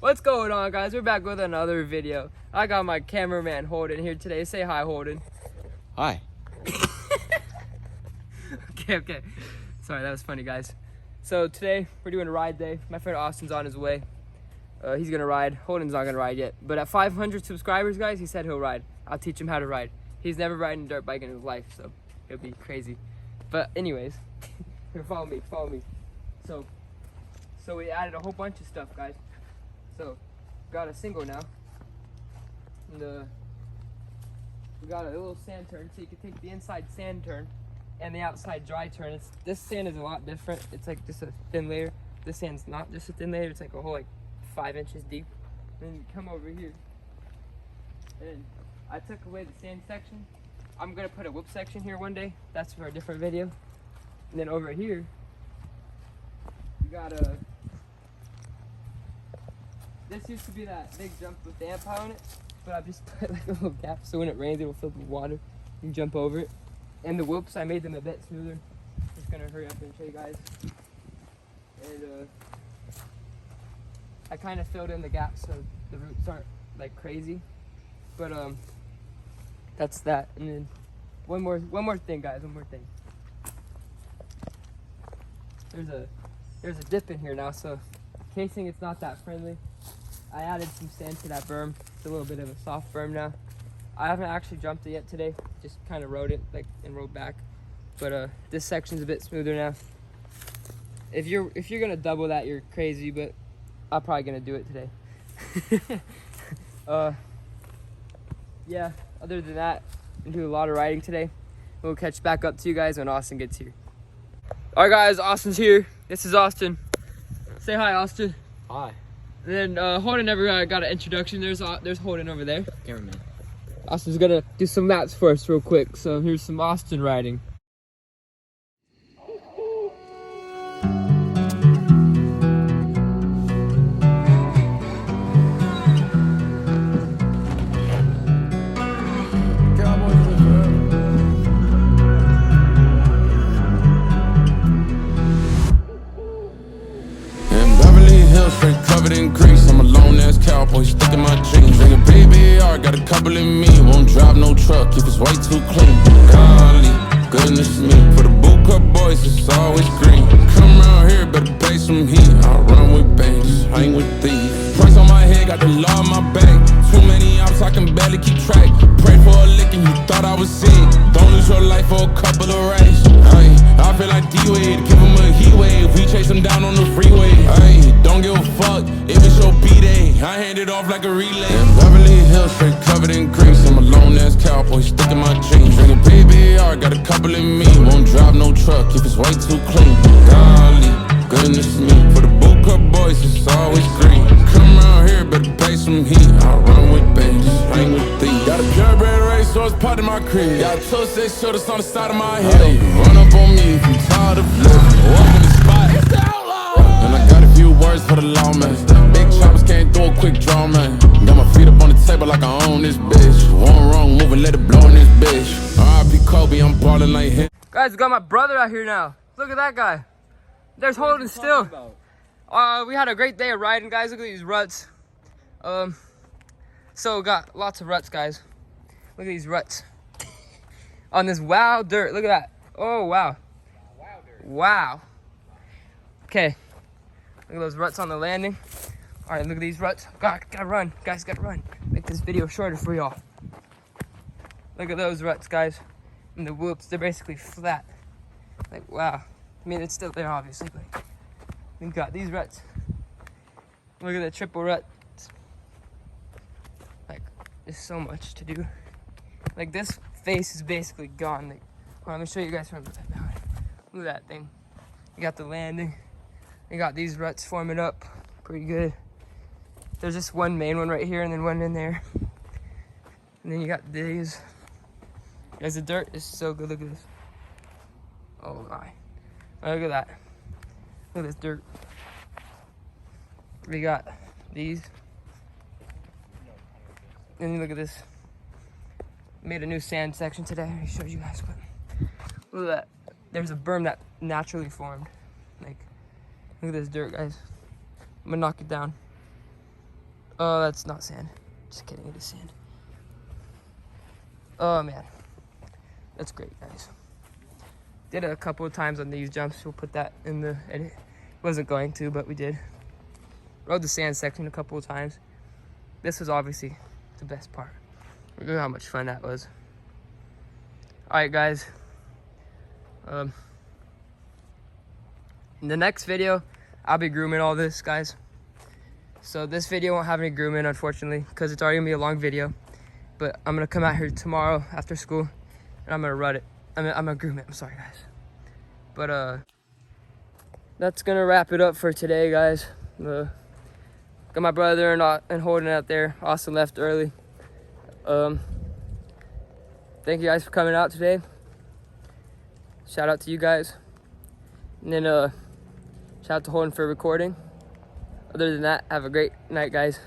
What's going on, guys? We're back with another video. I got my cameraman Holden here today. Say hi, Holden. Hi. Okay. Sorry, that was funny, guys. So today we're doing a ride day. My friend Austin's on his way. He's gonna ride. Holden's not gonna ride yet, but at 500 subscribers, guys, he said he'll ride. I'll teach him how to ride. He's never ridden a dirt bike in his life, so it'll be crazy. But anyways, here, follow me. So we added a whole bunch of stuff, guys. So got a single now. And we got a little sand turn, so you can take the inside sand turn and the outside dry turn. This sand is a lot different. It's like just a thin layer. This sand's not just a thin layer. It's like a whole 5 inches deep. And then you come over here, and I took away the sand section. I'm gonna put a whoop section here one day. That's for a different video. And then over here, you got a. This used to be that big jump with the amp on it, but I've just put like a little gap so when it rains it will fill with water. You can jump over it. And the whoops, I made them a bit smoother. Just gonna hurry up and show you guys. And I kind of filled in the gaps so the roots aren't like crazy. But that's that. And then one more thing, guys. One more thing. There's a dip in here now, so casing it's not that friendly. I added some sand to that berm. It's a little bit of a soft berm now. I haven't actually jumped it yet today. Just kind of rode it and rode back. But this section's a bit smoother now. If you're gonna double that, you're crazy. But I'm probably gonna do it today. Yeah. Other than that, I'm doing a lot of riding today. We'll catch back up to you guys when Austin gets here. All right, guys. Austin's here. This is Austin. Say hi, Austin. Hi. And then Holden never got an introduction. There's Holden over there. Cameraman. Austin's gonna do some laps for us real quick. So here's some Austin riding. Covered in grease, I'm a lone ass cowboy stuck in my jeans. Drinking PBR, got a couple in me. Won't drive no truck if it's way too clean. Golly, goodness me. For the boot cut boys, it's always green. Come around here, better pay some heat. I run with banks, hang with thieves. Price on my head, got the law on my back. Too many ops, I can barely keep track. Prayed for a lick and you thought I was sick. Don't lose your life for a couple of racks. I feel like D-Wade, give him a heat wave. We chase him down on the freeway. Don't give a fuck if it's your B-Day. I hand it off like a relay. In Beverly Hills, straight covered in grease. I'm a lone ass cowboy stuck in my jeans. Drinking PBR, got a couple in me. Won't drive no truck if it's way too clean. Golly, goodness me. For the boot cut boys, it's always green. Come around here, better pay some heat. I run with banks, hang with thieves. Got a purebred race, so it's part of my crib. Got 2 6 shoulders on the side of my head. Run up on me if you tired of living. Walk in the spot, it's the outlaw. And I got a few words for the lawman. Big choppers can't do a quick draw, man. Got my feet up on the table like I own this bitch. One wrong move and let it blow in this bitch. R.I.P. Kobe, I'm ballin' like him. Guys, we got my brother out here now. Look at that guy. There's Holden still. We had a great day of riding, guys. Look at these ruts. So we got lots of ruts, guys. Look at these ruts. On this wow dirt. Look at that. Oh, wow. Wow. Okay. Look at those ruts on the landing. All right, look at these ruts. Gotta run. Guys, gotta run. Make this video shorter for y'all. Look at those ruts, guys. And the whoops, they're basically flat. Like, wow. I mean, it's still there, obviously, but we've got these ruts. Look at the triple ruts. Like, there's so much to do. Like, this face is basically gone. Like, well, let me show you guys from behind. Look at that thing. You got the landing. You got these ruts forming up. Pretty good. There's just one main one right here and then one in there. And then you got these. Guys, the dirt is so good. Look at this. Oh my. Look at that. Look at this dirt. We got these. And look at this. Made a new sand section today. I showed you guys, but look at that. There's a berm that naturally formed. Like, look at this dirt, guys. I'm gonna knock it down. Oh, that's not sand. Just kidding, it is sand. Oh man, that's great, guys. Did it a couple of times on these jumps. We'll put that in the edit. Wasn't going to, but we did. Rode the sand section a couple of times. This was obviously the best part. Look at how much fun that was. All right, guys. In the next video, I'll be grooming all this, guys. So this video won't have any grooming, unfortunately, because it's already gonna be a long video. But I'm gonna come out here tomorrow after school, and I'm gonna run it. I'm gonna groom it. I'm sorry, guys. But that's gonna wrap it up for today, guys. Got my brother and Holden out there. Austin left early. Thank you guys for coming out today. Shout out to you guys. And then shout out to Holden for recording. Other than that, have a great night, guys.